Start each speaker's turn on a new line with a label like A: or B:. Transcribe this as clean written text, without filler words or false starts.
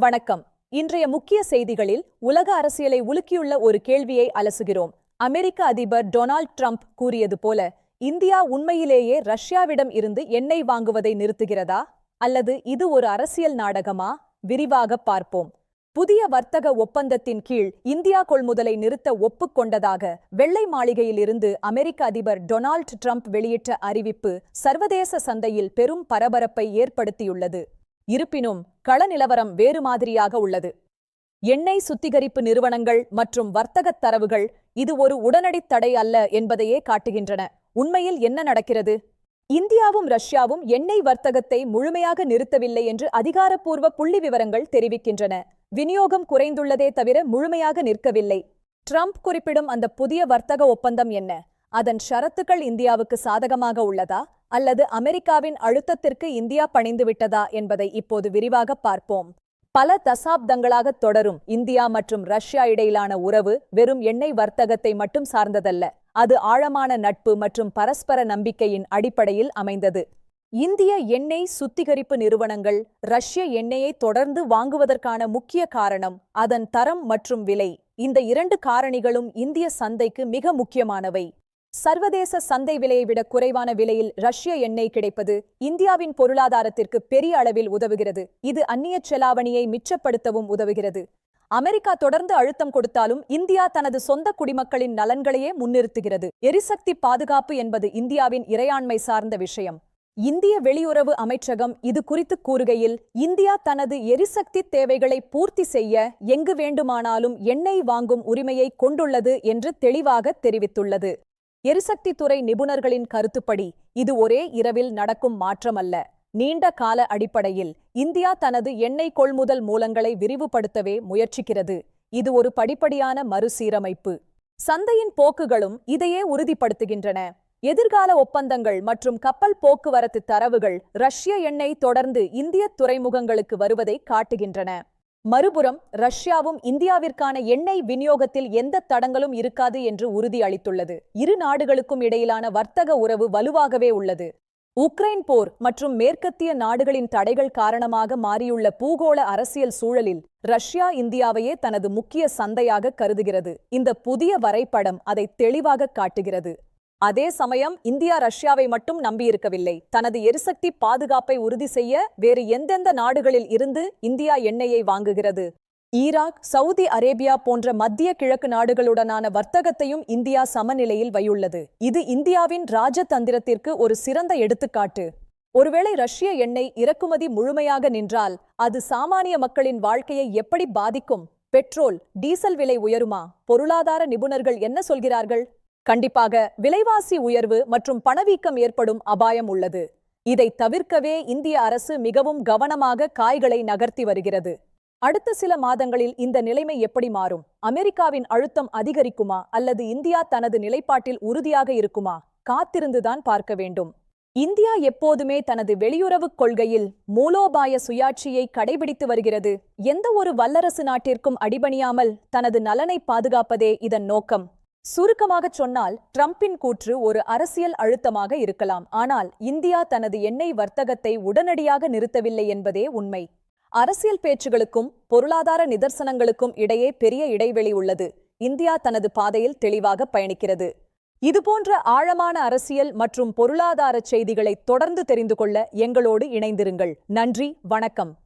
A: வணக்கம். இன்றைய முக்கிய செய்திகளில் உலக அரசியலை உலுக்கியுள்ள ஒரு கேள்வியை அலசுகிறோம். அமெரிக்க அதிபர் டொனால்ட் ட்ரம்ப் கூறியது போல, இந்தியா உண்மையிலேயே ரஷ்யாவிடம் இருந்து எண்ணெய் வாங்குவதை நிறுத்துகிறதா? அல்லது இது ஒரு அரசியல் நாடகமா? விரிவாக பார்ப்போம். புதிய வர்த்தக ஒப்பந்தத்தின் கீழ் இந்தியா கொள்முதலை நிறுத்த ஒப்புக்கொண்டதாக வெள்ளை மாளிகையிலிருந்து அமெரிக்க அதிபர் டொனால்ட் ட்ரம்ப் வெளியிட்ட அறிவிப்பு சர்வதேச சந்தையில் பெரும் பரபரப்பை ஏற்படுத்தியுள்ளது. இருப்பினும் கள நிலவரம் வேறு மாதிரியாக உள்ளது. எண்ணெய் சுத்திகரிப்பு நிறுவனங்கள் மற்றும் வர்த்தகத் தரவுகள் இது ஒரு உடனடி தடை அல்ல என்பதையே காட்டுகின்றன. உண்மையில் என்ன நடக்கிறது? இந்தியாவும் ரஷ்யாவும் எண்ணெய் வர்த்தகத்தை முழுமையாக நிறுத்தவில்லை என்று அதிகாரப்பூர்வ புள்ளி விவரங்கள் தெரிவிக்கின்றன. விநியோகம் குறைந்துள்ளதே தவிர முழுமையாக நிற்கவில்லை. ட்ரம்ப் குறிப்பிடும் அந்த புதிய வர்த்தக ஒப்பந்தம் என்ன? அதன் ஷரத்துக்கள் இந்தியாவுக்கு சாதகமாக உள்ளதா அல்லது அமெரிக்காவின் அழுத்தத்திற்கு இந்தியா பணிந்துவிட்டதா என்பதை இப்போது விரிவாக பார்ப்போம். பல தசாப்தங்களாக தொடரும் இந்தியா மற்றும் ரஷ்யா இடையிலான உறவு வெறும் எண்ணெய் வர்த்தகத்தை மட்டும் சார்ந்ததல்ல. அது ஆழமான நட்பு மற்றும் பரஸ்பர நம்பிக்கையின் அடிப்படையில் அமைந்தது. இந்திய எண்ணெய் சுத்திகரிப்பு நிறுவனங்கள் ரஷ்ய எண்ணெயை தொடர்ந்து வாங்குவதற்கான முக்கிய காரணம் அதன் தரம் மற்றும் விலை. இந்த இரண்டு காரணிகளும் இந்திய சந்தைக்கு மிக முக்கியமானவை. சர்வதேச சந்தை விலையை விட குறைவான விலையில் ரஷ்ய எண்ணெய் கிடைப்பது இந்தியாவின் பொருளாதாரத்திற்கு பெரிய அளவில் உதவுகிறது. இது அந்நிய செலாவணியை மிச்சப்படுத்தவும் உதவுகிறது. அமெரிக்கா தொடர்ந்து அழுத்தம் கொடுத்தாலும் இந்தியா தனது சொந்த குடிமக்களின் நலன்களையே முன்னிறுத்துகிறது. எரிசக்தி பாதுகாப்பு என்பது இந்தியாவின் இறையாண்மை சார்ந்த விஷயம். இந்திய வெளியுறவு அமைச்சகம் இது குறித்து கூறுகையில், இந்தியா தனது எரிசக்தி தேவைகளை பூர்த்தி செய்ய எங்கு வேண்டுமானாலும் எண்ணெய் வாங்கும் உரிமையை கொண்டுள்ளது என்று தெளிவாக தெரிவித்துள்ளது. எரிசக்தி துறை நிபுணர்களின் கருத்துப்படி இது ஒரே இரவில் நடக்கும் மாற்றமல்ல. நீண்ட கால அடிப்படையில் இந்தியா தனது எண்ணெய் கொள்முதல் மூலங்களை விரிவுபடுத்தவே முயற்சிக்கிறது. இது ஒரு படிப்படியான மறுசீரமைப்பு. சந்தையின் போக்குகளும் இதையே உறுதிப்படுத்துகின்றன. எதிர்கால ஒப்பந்தங்கள் மற்றும் கப்பல் போக்குவரத்து தரவுகள் ரஷ்ய எண்ணெய் தொடர்ந்து இந்திய துறைமுகங்களுக்கு வருவதை காட்டுகின்றன. மறுபுறம் ரஷ்யாவும் இந்தியாவிற்கான எண்ணெய் விநியோகத்தில் எந்த தடங்களும் இருக்காது என்று உறுதி அளித்துள்ளது. இரு நாடுகளுக்கும் இடையிலான வர்த்தக உறவு வலுவாகவே உள்ளது. உக்ரைன் போர் மற்றும் மேற்கத்திய நாடுகளின் தடைகள் காரணமாக மாறியுள்ள பூகோள அரசியல் சூழலில் ரஷ்யா இந்தியாவையே தனது முக்கிய சந்தையாக கருதுகிறது. இந்த புதிய வரைபடம் அதை தெளிவாக காட்டுகிறது. அதே சமயம் இந்தியா ரஷ்யாவை மட்டும் நம்பியிருக்கவில்லை. தனது எரிசக்தி பாதுகாப்பை உறுதி செய்ய வேறு எந்தெந்த நாடுகளில் இருந்து இந்தியா எண்ணெயை வாங்குகிறது? ஈராக், சவுதி அரேபியா போன்ற மத்திய கிழக்கு நாடுகளுடனான வர்த்தகத்தையும் இந்தியா சமநிலையில் வையுள்ளது. இது இந்தியாவின் ராஜதந்திரத்திற்கு ஒரு சிறந்த எடுத்துக்காட்டு. ஒருவேளை ரஷ்ய எண்ணெய் இறக்குமதி முழுமையாக நின்றால் அது சாமானிய மக்களின் வாழ்க்கையை எப்படி பாதிக்கும்? பெட்ரோல், டீசல் விலை உயருமா? பொருளாதார நிபுணர்கள் என்ன சொல்கிறார்கள்? கண்டிப்பாக விலைவாசி உயர்வு மற்றும் பணவீக்கம் ஏற்படும் அபாயம் உள்ளது. இதை தவிர்க்கவே இந்திய அரசு மிகவும் கவனமாக காய்களை நகர்த்தி வருகிறது. அடுத்த சில மாதங்களில் இந்த நிலைமை எப்படி மாறும்? அமெரிக்காவின் அழுத்தம் அதிகரிக்குமா அல்லது இந்தியா தனது நிலைப்பாட்டில் உறுதியாக இருக்குமா? காத்திருந்துதான் பார்க்க வேண்டும். இந்தியா எப்போதுமே தனது வெளியுறவுக் கொள்கையில் மூலோபாய சுயாட்சியை கடைபிடித்து வருகிறது. எந்த ஒரு வல்லரசு நாட்டிற்கும் அடிபணியாமல் தனது நலனை பாதுகாப்பதே இதன் நோக்கம். சுருக்கமாக சொன்னால், ட்ரம்பின் கூற்று ஒரு அரசியல் அழுத்தமாக இருக்கலாம். ஆனால் இந்தியா தனது எண்ணெய் வர்த்தகத்தை உடனடியாக நிறுத்தவில்லை என்பதே உண்மை. அரசியல் பேச்சுகளுக்கும் பொருளாதார நிதர்சனங்களுக்கும் இடையே பெரிய இடைவெளி உள்ளது. இந்தியா தனது பாதையில் தெளிவாக பயணிக்கிறது. இதுபோன்ற ஆழமான அரசியல் மற்றும் பொருளாதார செய்திகளை தொடர்ந்து தெரிந்து கொள்ள எங்களோடு இணைந்திருங்கள். நன்றி, வணக்கம்.